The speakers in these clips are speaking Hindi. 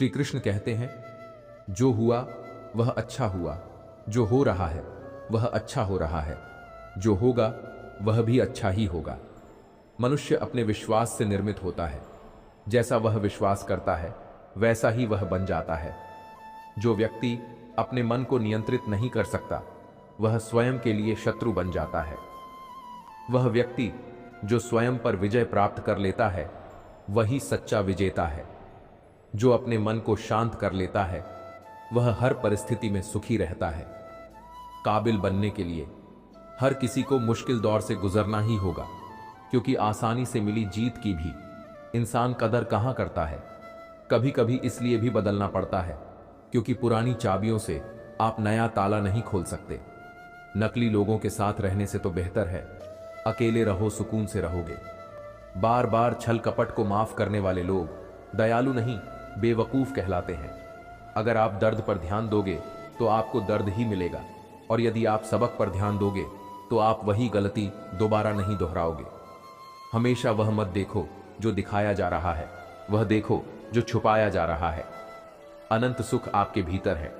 श्री कृष्ण कहते हैं, जो हुआ वह अच्छा हुआ, जो हो रहा है वह अच्छा हो रहा है, जो होगा वह भी अच्छा ही होगा। मनुष्य अपने विश्वास से निर्मित होता है। जैसा वह विश्वास करता है वैसा ही वह बन जाता है। जो व्यक्ति अपने मन को नियंत्रित नहीं कर सकता वह स्वयं के लिए शत्रु बन जाता है। वह व्यक्ति जो स्वयं पर विजय प्राप्त कर लेता है वही सच्चा विजेता है। जो अपने मन को शांत कर लेता है वह हर परिस्थिति में सुखी रहता है। काबिल बनने के लिए हर किसी को मुश्किल दौर से गुजरना ही होगा, क्योंकि आसानी से मिली जीत की भी इंसान कदर कहां करता है। कभी कभी इसलिए भी बदलना पड़ता है क्योंकि पुरानी चाबियों से आप नया ताला नहीं खोल सकते। नकली लोगों के साथ रहने से तो बेहतर है अकेले रहो, सुकून से रहोगे। बार बार छल कपट को माफ करने वाले लोग दयालु नहीं बेवकूफ कहलाते हैं। अगर आप दर्द पर ध्यान दोगे तो आपको दर्द ही मिलेगा, और यदि आप सबक पर ध्यान दोगे तो आप वही गलती दोबारा नहीं दोहराओगे। हमेशा वह मत देखो जो दिखाया जा रहा है, वह देखो जो छुपाया जा रहा है। अनंत सुख आपके भीतर है,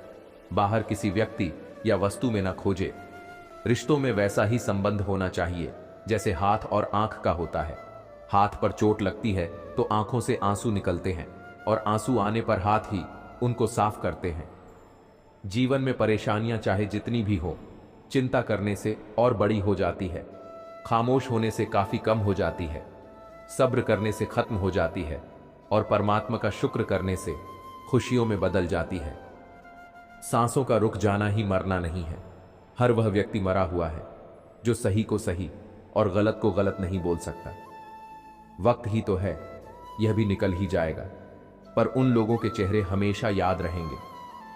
बाहर किसी व्यक्ति या वस्तु में ना खोजे। रिश्तों में वैसा ही संबंध होना चाहिए जैसे हाथ और आंख का होता है। हाथ पर चोट लगती है तो आंखों से आंसू निकलते हैं, और आंसू आने पर हाथ ही उनको साफ करते हैं। जीवन में परेशानियां चाहे जितनी भी हो, चिंता करने से और बड़ी हो जाती है, खामोश होने से काफी कम हो जाती है, सब्र करने से खत्म हो जाती है, और परमात्मा का शुक्र करने से खुशियों में बदल जाती है। सांसों का रुक जाना ही मरना नहीं है। हर वह व्यक्ति मरा हुआ है जो सही को सही और गलत को गलत नहीं बोल सकता। वक्त ही तो है, यह भी निकल ही जाएगा, पर उन लोगों के चेहरे हमेशा याद रहेंगे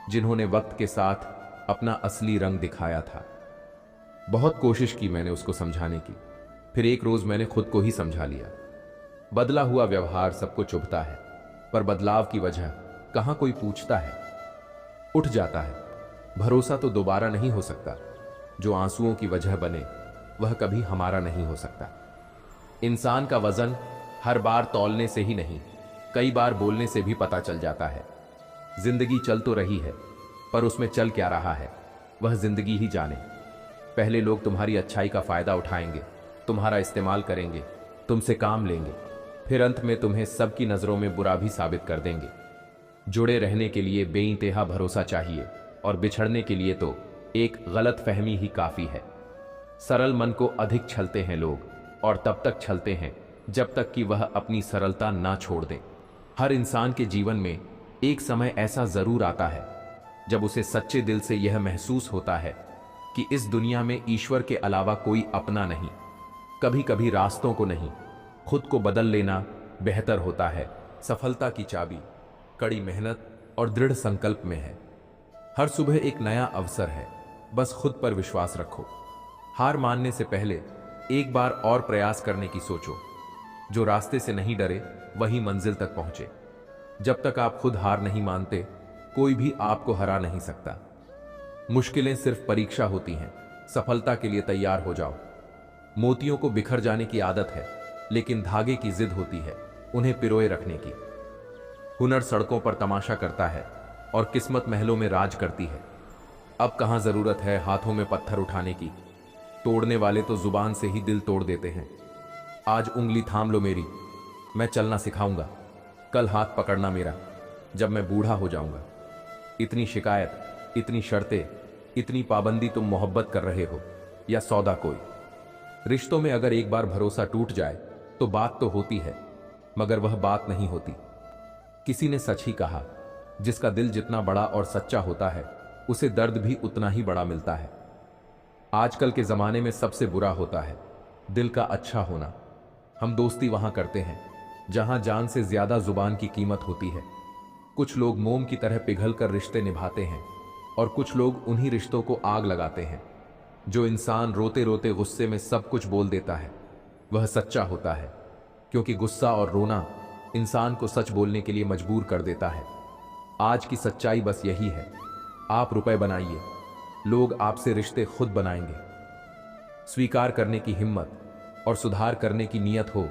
जिन्होंने वक्त के साथ अपना असली रंग दिखाया था। बहुत कोशिश की मैंने उसको समझाने की, फिर एक रोज मैंने खुद को ही समझा लिया। बदला हुआ व्यवहार सबको चुभता है, पर बदलाव की वजह कहां कोई पूछता है। उठ जाता है, भरोसा तो दोबारा नहीं हो सकता। जो आंसुओं की वजह बने वह कभी हमारा नहीं हो सकता। इंसान का वजन हर बार तौलने से ही नहीं, कई बार बोलने से भी पता चल जाता है। जिंदगी चल तो रही है, पर उसमें चल क्या रहा है वह जिंदगी ही जाने। पहले लोग तुम्हारी अच्छाई का फायदा उठाएंगे, तुम्हारा इस्तेमाल करेंगे, तुमसे काम लेंगे, फिर अंत में तुम्हें सबकी नजरों में बुरा भी साबित कर देंगे। जुड़े रहने के लिए बेइंतहा भरोसा चाहिए, और बिछड़ने के लिए तो एक गलत फहमी ही काफी है। सरल मन को अधिक छलते हैं लोग, और तब तक छलते हैं जब तक कि वह अपनी सरलता ना छोड़ दे। हर इंसान के जीवन में एक समय ऐसा जरूर आता है जब उसे सच्चे दिल से यह महसूस होता है कि इस दुनिया में ईश्वर के अलावा कोई अपना नहीं। कभी कभी रास्तों को नहीं, खुद को बदल लेना बेहतर होता है। सफलता की चाबी कड़ी मेहनत और दृढ़ संकल्प में है। हर सुबह एक नया अवसर है, बस खुद पर विश्वास रखो। हार मानने से पहले एक बार और प्रयास करने की सोचो। जो रास्ते से नहीं डरे वही मंजिल तक पहुंचे। जब तक आप खुद हार नहीं मानते कोई भी आपको हरा नहीं सकता। मुश्किलें सिर्फ परीक्षा होती हैं, सफलता के लिए तैयार हो जाओ। मोतियों को बिखर जाने की आदत है, लेकिन धागे की जिद होती है उन्हें पिरोए रखने की। हुनर सड़कों पर तमाशा करता है और किस्मत महलों में राज करती है। अब कहां जरूरत है हाथों में पत्थर उठाने की, तोड़ने वाले तो जुबान से ही दिल तोड़ देते हैं। आज उंगली थाम लो मेरी, मैं चलना सिखाऊंगा, कल हाथ पकड़ना मेरा, जब मैं बूढ़ा हो जाऊंगा। इतनी शिकायत, इतनी शर्तें, इतनी पाबंदी तुम मोहब्बत कर रहे हो या सौदा कोई? रिश्तों में अगर एक बार भरोसा टूट जाए तो बात तो होती है, मगर वह बात नहीं होती। किसी ने सच ही कहा, जिसका दिल जितना बड़ा और सच्चा होता है उसे दर्द भी उतना ही बड़ा मिलता है। आजकल के जमाने में सबसे बुरा होता है दिल का अच्छा होना। हम दोस्ती वहां करते हैं जहां जान से ज्यादा जुबान की कीमत होती है। कुछ लोग मोम की तरह पिघलकर रिश्ते निभाते हैं, और कुछ लोग उन्हीं रिश्तों को आग लगाते हैं। जो इंसान रोते रोते गुस्से में सब कुछ बोल देता है वह सच्चा होता है, क्योंकि गुस्सा और रोना इंसान को सच बोलने के लिए मजबूर कर देता है। आज की सच्चाई बस यही है, आप रुपए बनाइए, लोग आपसे रिश्ते खुद बनाएंगे। स्वीकार करने की हिम्मत और सुधार करने की नीयत हो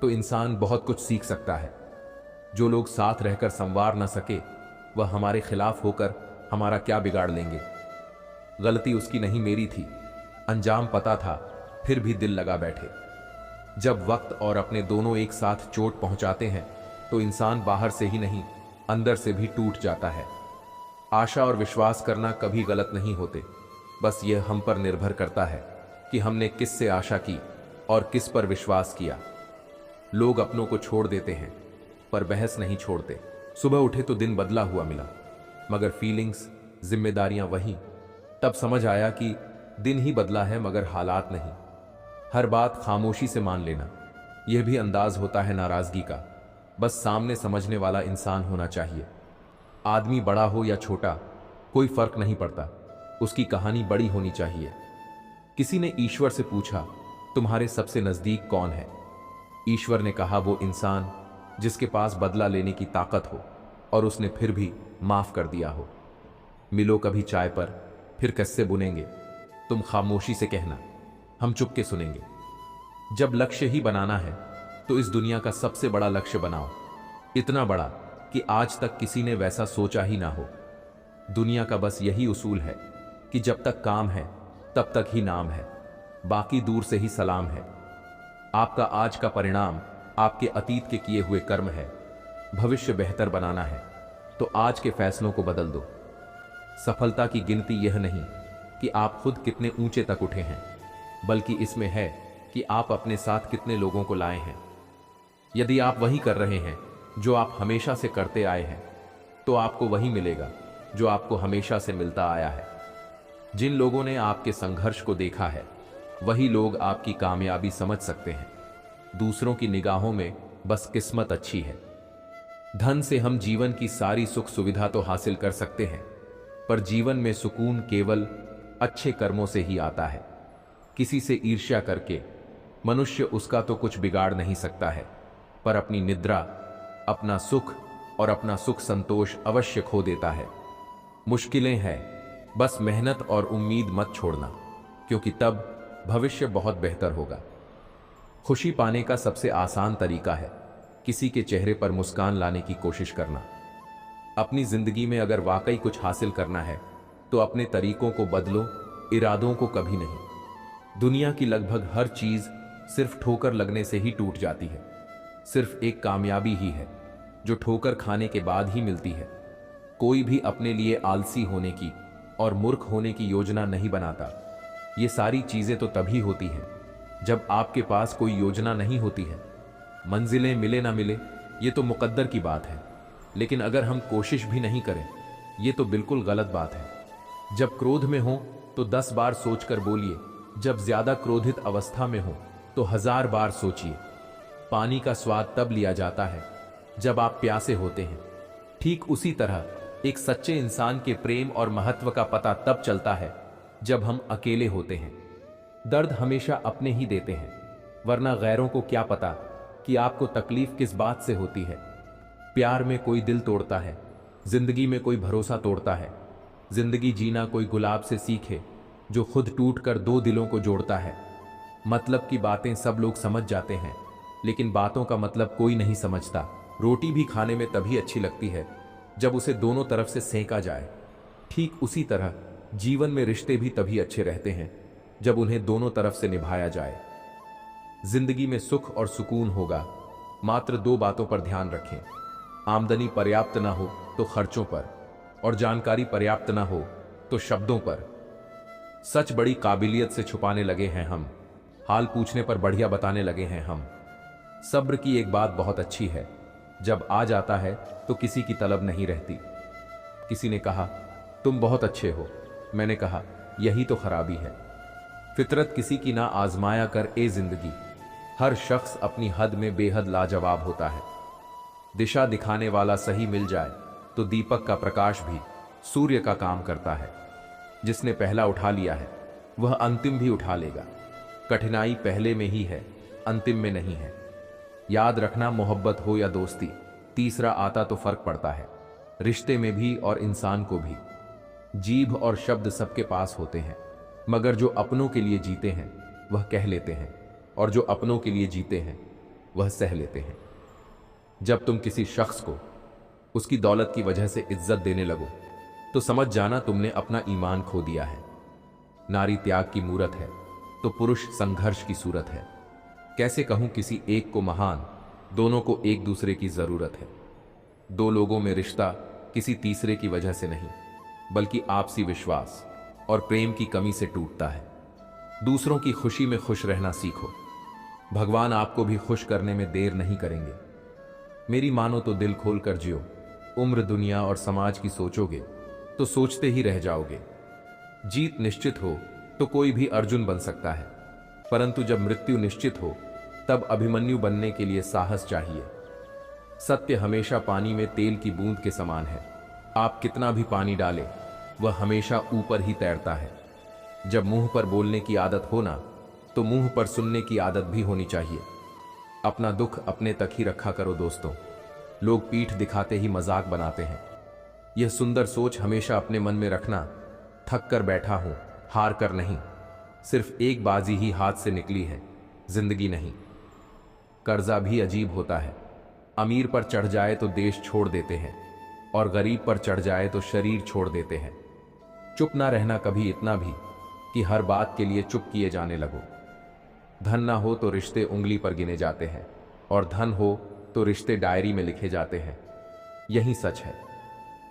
तो इंसान बहुत कुछ सीख सकता है। जो लोग साथ रहकर संवार न सके वह हमारे खिलाफ होकर हमारा क्या बिगाड़ लेंगे। गलती उसकी नहीं मेरी थी, अंजाम पता था फिर भी दिल लगा बैठे। जब वक्त और अपने दोनों एक साथ चोट पहुंचाते हैं तो इंसान बाहर से ही नहीं अंदर से भी टूट जाता है। आशा और विश्वास करना कभी गलत नहीं होते, बस यह हम पर निर्भर करता है कि हमने किस से आशा की और किस पर विश्वास किया। लोग अपनों को छोड़ देते हैं पर बहस नहीं छोड़ते। सुबह उठे तो दिन बदला हुआ मिला, मगर फीलिंग्स, जिम्मेदारियां वही। तब समझ आया कि दिन ही बदला है मगर हालात नहीं। हर बात खामोशी से मान लेना, यह भी अंदाज होता है नाराजगी का। बस सामने समझने वाला इंसान होना चाहिए। आदमी बड़ा हो या छोटा कोई फर्क नहीं पड़ता, उसकी कहानी बड़ी होनी चाहिए। किसी ने ईश्वर से पूछा, तुम्हारे सबसे नजदीक कौन है? ईश्वर ने कहा, वो इंसान जिसके पास बदला लेने की ताकत हो और उसने फिर भी माफ कर दिया हो। मिलो कभी चाय पर, फिर किस्से बुनेंगे। तुम खामोशी से कहना, हम चुप के सुनेंगे। जब लक्ष्य ही बनाना है तो इस दुनिया का सबसे बड़ा लक्ष्य बनाओ, इतना बड़ा कि आज तक किसी ने वैसा सोचा ही ना हो। दुनिया का बस यही उसूल है कि जब तक काम है तब तक ही नाम है, बाकी दूर से ही सलाम है। आपका आज का परिणाम आपके अतीत के किए हुए कर्म है। भविष्य बेहतर बनाना है तो आज के फैसलों को बदल दो। सफलता की गिनती यह नहीं कि आप खुद कितने ऊंचे तक उठे हैं, बल्कि इसमें है कि आप अपने साथ कितने लोगों को लाए हैं। यदि आप वही कर रहे हैं जो आप हमेशा से करते आए हैं तो आपको वही मिलेगा जो आपको हमेशा से मिलता आया है। जिन लोगों ने आपके संघर्ष को देखा है वही लोग आपकी कामयाबी समझ सकते हैं। दूसरों की निगाहों में बस किस्मत अच्छी है। धन से हम जीवन की सारी सुख सुविधा तो हासिल कर सकते हैं, पर जीवन में सुकून केवल अच्छे कर्मों से ही आता है। किसी से ईर्ष्या करके मनुष्य उसका तो कुछ बिगाड़ नहीं सकता है, पर अपनी निद्रा, अपना सुख और अपना सुख संतोष अवश्य खो देता है। मुश्किलें हैं, बस मेहनत और उम्मीद मत छोड़ना, क्योंकि तब भविष्य बहुत बेहतर होगा। खुशी पाने का सबसे आसान तरीका है किसी के चेहरे पर मुस्कान लाने की कोशिश करना। अपनी जिंदगी में अगर वाकई कुछ हासिल करना है तो अपने तरीकों को बदलो, इरादों को कभी नहीं। दुनिया की लगभग हर चीज सिर्फ ठोकर लगने से ही टूट जाती है। सिर्फ एक कामयाबी ही है जो ठोकर खाने के बाद ही मिलती है। कोई भी अपने लिए आलसी होने की और मूर्ख होने की योजना नहीं बनाता। ये सारी चीजें तो तभी होती हैं जब आपके पास कोई योजना नहीं होती है। मंजिलें मिले ना मिले ये तो मुकद्दर की बात है, लेकिन अगर हम कोशिश भी नहीं करें ये तो बिल्कुल गलत बात है। जब क्रोध में हो तो 10 बार सोचकर बोलिए, जब ज्यादा क्रोधित अवस्था में हो तो 1000 बार सोचिए। पानी का स्वाद तब लिया जाता है जब आप प्यासे होते हैं। ठीक उसी तरह एक सच्चे इंसान के प्रेम और महत्व का पता तब चलता है जब हम अकेले होते हैं। दर्द हमेशा अपने ही देते हैं, वरना गैरों को क्या पता कि आपको तकलीफ किस बात से होती है। प्यार में कोई दिल तोड़ता है, जिंदगी में कोई भरोसा तोड़ता है। जिंदगी जीना कोई गुलाब से सीखे जो खुद टूट कर 2 दिलों को जोड़ता है। मतलब की बातें सब लोग समझ जाते हैं, लेकिन बातों का मतलब कोई नहीं समझता। रोटी भी खाने में तभी अच्छी लगती है जब उसे दोनों तरफ से सेंका जाए। ठीक उसी तरह जीवन में रिश्ते भी तभी अच्छे रहते हैं जब उन्हें दोनों तरफ से निभाया जाए। जिंदगी में सुख और सुकून होगा, मात्र 2 बातों पर ध्यान रखें। आमदनी पर्याप्त ना हो तो खर्चों पर, और जानकारी पर्याप्त ना हो तो शब्दों पर। सच बड़ी काबिलियत से छुपाने लगे हैं हम, हाल पूछने पर बढ़िया बताने लगे हैं हम। सब्र की एक बात बहुत अच्छी है, जब आ जाता है तो किसी की तलब नहीं रहती। किसी ने कहा, तुम बहुत अच्छे हो। मैंने कहा, यही तो खराबी है। फितरत किसी की ना आजमाया कर ए जिंदगी। हर शख्स अपनी हद में बेहद लाजवाब होता है। दिशा दिखाने वाला सही मिल जाए तो दीपक का प्रकाश भी सूर्य का काम करता है। जिसने पहला उठा लिया है वह अंतिम भी उठा लेगा। कठिनाई पहले में ही है, अंतिम में नहीं है। याद रखना, मोहब्बत हो या दोस्ती, तीसरा आता तो फर्क पड़ता है। रिश्ते में भी और इंसान को भी। जीभ और शब्द सबके पास होते हैं, मगर जो अपनों के लिए जीते हैं वह कह लेते हैं, और जो अपनों के लिए जीते हैं वह सह लेते हैं। जब तुम किसी शख्स को उसकी दौलत की वजह से इज्जत देने लगो तो समझ जाना तुमने अपना ईमान खो दिया है। नारी त्याग की मूरत है तो पुरुष संघर्ष की सूरत है। कैसे कहूं किसी एक को महान, दोनों को एक दूसरे की जरूरत है। दो लोगों में रिश्ता किसी तीसरे की वजह से नहीं, बल्कि आपसी विश्वास और प्रेम की कमी से टूटता है। दूसरों की खुशी में खुश रहना सीखो। भगवान आपको भी खुश करने में देर नहीं करेंगे। मेरी मानो तो दिल खोल कर जियो। उम्र, दुनिया और समाज की सोचोगे तो सोचते ही रह जाओगे। जीत निश्चित हो तो कोई भी अर्जुन बन सकता है, परंतु जब मृत्यु निश्चित हो तब अभिमन्यु बनने के लिए साहस चाहिए। सत्य हमेशा पानी में तेल की बूंद के समान है। आप कितना भी पानी डालें, वह हमेशा ऊपर ही तैरता है। जब मुंह पर बोलने की आदत हो ना, तो मुंह पर सुनने की आदत भी होनी चाहिए। अपना दुख अपने तक ही रखा करो दोस्तों। लोग पीठ दिखाते ही मजाक बनाते हैं। यह सुंदर सोच हमेशा अपने मन में रखना, थक कर बैठा हूं, हार कर नहीं। सिर्फ एक बाजी ही हाथ से निकली है, जिंदगी नहीं। कर्जा भी अजीब होता है। अमीर पर चढ़ जाए तो देश छोड़ देते हैं, और गरीब पर चढ़ जाए तो शरीर छोड़ देते हैं। चुप ना रहना कभी इतना भी कि हर बात के लिए चुप किए जाने लगो। धन ना हो तो रिश्ते उंगली पर गिने जाते हैं, और धन हो तो रिश्ते डायरी में लिखे जाते हैं। यही सच है।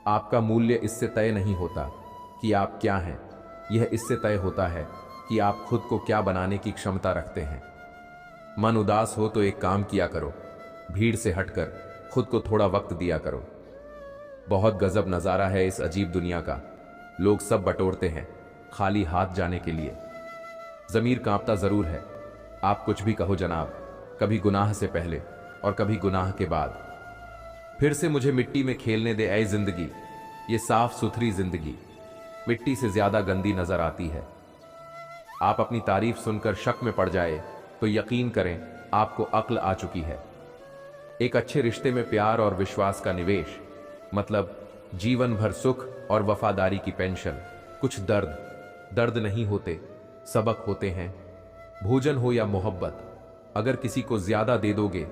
आपका मूल्य इससे तय नहीं होता कि आप क्या हैं, यह इससे तय होता है कि आप खुद को क्या बनाने की क्षमता रखते हैं। मन उदास हो तो एक काम किया करो, भीड़ से हटकर खुद को थोड़ा वक्त दिया करो। बहुत गजब नजारा है इस अजीब दुनिया का। लोग सब बटोरते हैं खाली हाथ जाने के लिए। जमीर कांपता जरूर है। आप कुछ भी कहो जनाब, कभी गुनाह से पहले और कभी गुनाह के बाद। फिर से मुझे मिट्टी में खेलने दे ऐ जिंदगी, ये साफ सुथरी जिंदगी मिट्टी से ज्यादा गंदी नजर आती है। आप अपनी तारीफ सुनकर शक में पड़ जाए तो यकीन करें आपको अक्ल आ चुकी है। एक अच्छे रिश्ते में प्यार और विश्वास का निवेश, मतलब जीवन भर सुख और वफादारी की पेंशन। कुछ दर्द नहीं होते, सबक होते हैं। भोजन हो या मोहब्बत, अगर किसी को ज्यादा दे दोगे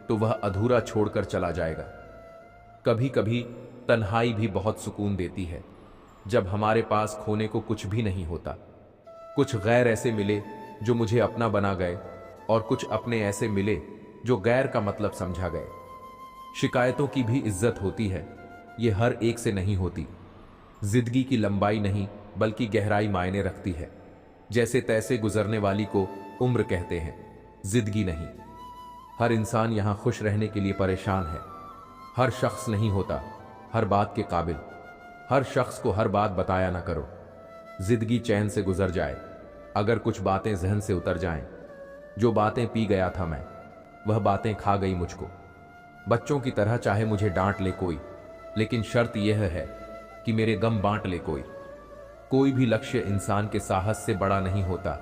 तो वह अधूरा छोड़कर चला जाएगा। कभी कभी तन्हाई भी बहुत सुकून देती है, जब हमारे पास खोने को कुछ भी नहीं होता। कुछ गैर ऐसे मिले जो मुझे अपना बना गए, और कुछ अपने ऐसे मिले जो गैर का मतलब समझा गए। शिकायतों की भी इज्जत होती है, ये हर एक से नहीं होती। जिंदगी की लंबाई नहीं बल्कि गहराई मायने रखती है। जैसे तैसे गुजरने वाली को उम्र कहते हैं, जिंदगी नहीं। हर इंसान यहां खुश रहने के लिए परेशान है। हर शख्स नहीं होता हर बात के काबिल। हर शख्स को हर बात बताया ना करो। जिंदगी चैन से गुजर जाए अगर कुछ बातें जहन से उतर जाएं। जो बातें पी गया था मैं, वह बातें खा गई मुझको। बच्चों की तरह चाहे मुझे डांट ले कोई, लेकिन शर्त यह है कि मेरे गम बांट ले कोई। कोई भी लक्ष्य इंसान के साहस से बड़ा नहीं होता।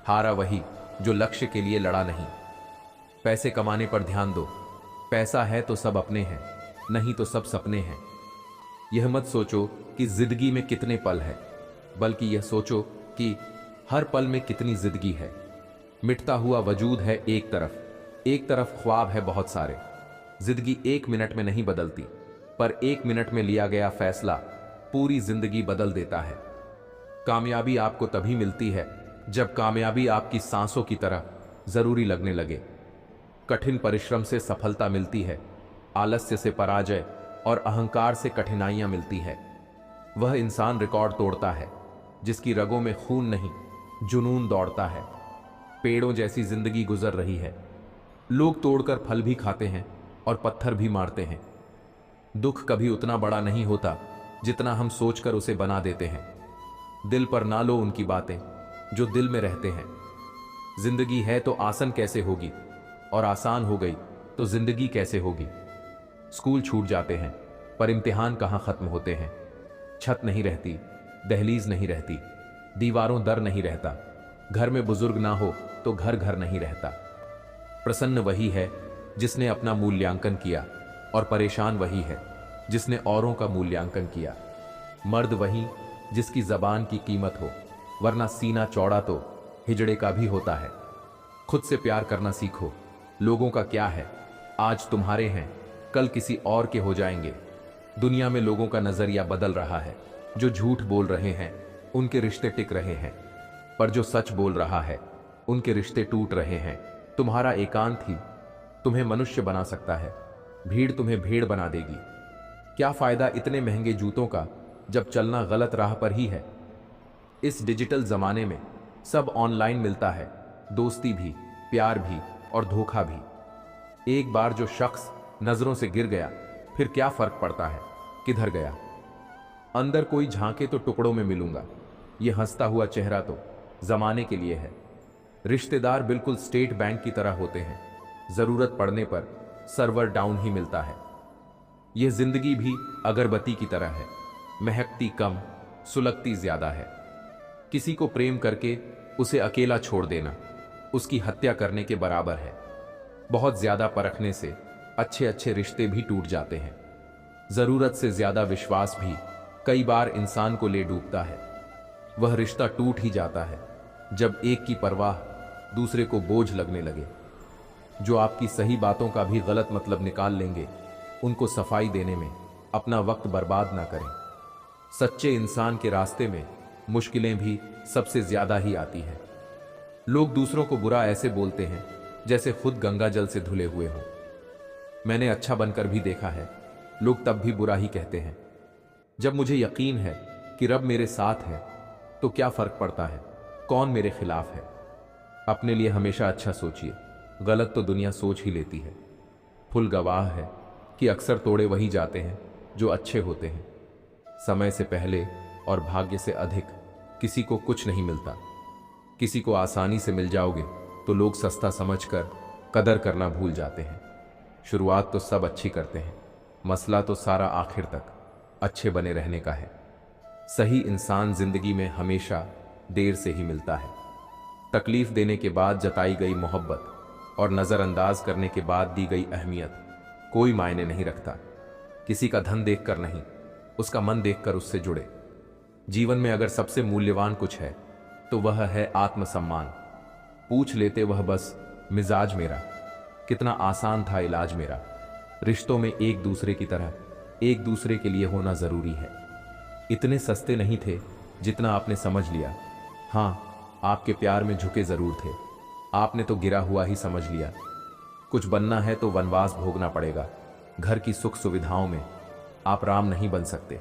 हारा वही जो लक्ष्य के लिए लड़ा नहीं। पैसे कमाने पर ध्यान दो। पैसा है तो सब अपने हैं, नहीं तो सब सपने हैं। यह मत सोचो कि जिंदगी में कितने पल है, बल्कि यह सोचो कि हर पल में कितनी जिंदगी है। मिटता हुआ वजूद है एक तरफ ख्वाब है बहुत सारे। जिंदगी 1 मिनट में नहीं बदलती, पर 1 मिनट में लिया गया फैसला पूरी जिंदगी बदल देता है। कामयाबी आपको तभी मिलती है जब कामयाबी आपकी सांसों की तरह जरूरी लगने लगे। कठिन परिश्रम से सफलता मिलती है, आलस्य से पराजय और अहंकार से कठिनाइयां मिलती है। वह इंसान रिकॉर्ड तोड़ता है जिसकी रगों में खून नहीं, जुनून दौड़ता है। पेड़ों जैसी जिंदगी गुजर रही है। लोग तोड़कर फल भी खाते हैं और पत्थर भी मारते हैं। दुख कभी उतना बड़ा नहीं होता जितना हम सोचकर उसे बना देते हैं। दिल पर ना लो उनकी बातें जो दिल में रहते हैं। जिंदगी है तो आसान कैसे होगी, और आसान हो गई तो जिंदगी कैसे होगी। स्कूल छूट जाते हैं पर इम्तिहान कहाँ खत्म होते हैं। छत नहीं रहती, दहलीज नहीं रहती, दीवारों दर नहीं रहता। घर में बुजुर्ग ना हो तो घर घर नहीं रहता। प्रसन्न वही है जिसने अपना मूल्यांकन किया, और परेशान वही है जिसने औरों का मूल्यांकन किया। मर्द वही जिसकी जबान की कीमत हो, वरना सीना चौड़ा तो हिजड़े का भी होता है। खुद से प्यार करना सीखो। लोगों का क्या है, आज तुम्हारे हैं कल किसी और के हो जाएंगे। दुनिया में लोगों का नजरिया बदल रहा है। जो झूठ बोल रहे हैं उनके रिश्ते टिक रहे हैं, पर जो सच बोल रहा है उनके रिश्ते टूट रहे हैं। तुम्हारा एकांत ही तुम्हें मनुष्य बना सकता है, भीड़ तुम्हें भेड़ बना देगी। क्या फायदा इतने महंगे जूतों का जब चलना गलत राह पर ही है। इस डिजिटल जमाने में सब ऑनलाइन मिलता है, दोस्ती भी, प्यार भी और धोखा भी। एक बार जो शख्स नजरों से गिर गया फिर क्या फर्क पड़ता है किधर गया। अंदर कोई झांके तो टुकड़ों में मिलूंगा, ये हंसता हुआ चेहरा तो जमाने के लिए है। रिश्तेदार बिल्कुल स्टेट बैंक की तरह होते हैं, जरूरत पड़ने पर सर्वर डाउन ही मिलता है। यह जिंदगी भी अगरबत्ती की तरह है, महकती कम, सुलगती ज्यादा है। किसी को प्रेम करके उसे अकेला छोड़ देना उसकी हत्या करने के बराबर है। बहुत ज्यादा परखने से अच्छे अच्छे रिश्ते भी टूट जाते हैं। जरूरत से ज्यादा विश्वास भी कई बार इंसान को ले डूबता है। वह रिश्ता टूट ही जाता है जब एक की परवाह दूसरे को बोझ लगने लगे। जो आपकी सही बातों का भी गलत मतलब निकाल लेंगे, उनको सफाई देने में अपना वक्त बर्बाद ना करें। सच्चे इंसान के रास्ते में मुश्किलें भी सबसे ज्यादा ही आती हैं। लोग दूसरों को बुरा ऐसे बोलते हैं जैसे खुद गंगा जल से धुले हुए हों। मैंने अच्छा बनकर भी देखा है, लोग तब भी बुरा ही कहते हैं। जब मुझे यकीन है कि रब मेरे साथ है तो क्या फर्क पड़ता है कौन मेरे खिलाफ है। अपने लिए हमेशा अच्छा सोचिए, गलत तो दुनिया सोच ही लेती है। फुल गवाह है कि अक्सर तोड़े वही जाते हैं जो अच्छे होते हैं। समय से पहले और भाग्य से अधिक किसी को कुछ नहीं मिलता। किसी को आसानी से मिल जाओगे तो लोग सस्ता समझकर कदर करना भूल जाते हैं। शुरुआत तो सब अच्छी करते हैं, मसला तो सारा आखिर तक अच्छे बने रहने का है। सही इंसान जिंदगी में हमेशा देर से ही मिलता है। तकलीफ देने के बाद जताई गई मोहब्बत और नज़रअंदाज करने के बाद दी गई अहमियत कोई मायने नहीं रखता। किसी का धन देखकर नहीं, उसका मन देखकर उससे जुड़े। जीवन में अगर सबसे मूल्यवान कुछ है तो वह है आत्मसम्मान। पूछ लेते वह बस मिजाज मेरा, कितना आसान था इलाज मेरा। रिश्तों में एक दूसरे की तरह एक दूसरे के लिए होना जरूरी है। इतने सस्ते नहीं थे जितना आपने समझ लिया। हाँ, आपके प्यार में झुके जरूर थे, आपने तो गिरा हुआ ही समझ लिया। कुछ बनना है तो वनवास भोगना पड़ेगा। घर की सुख सुविधाओं में आप राम नहीं बन सकते।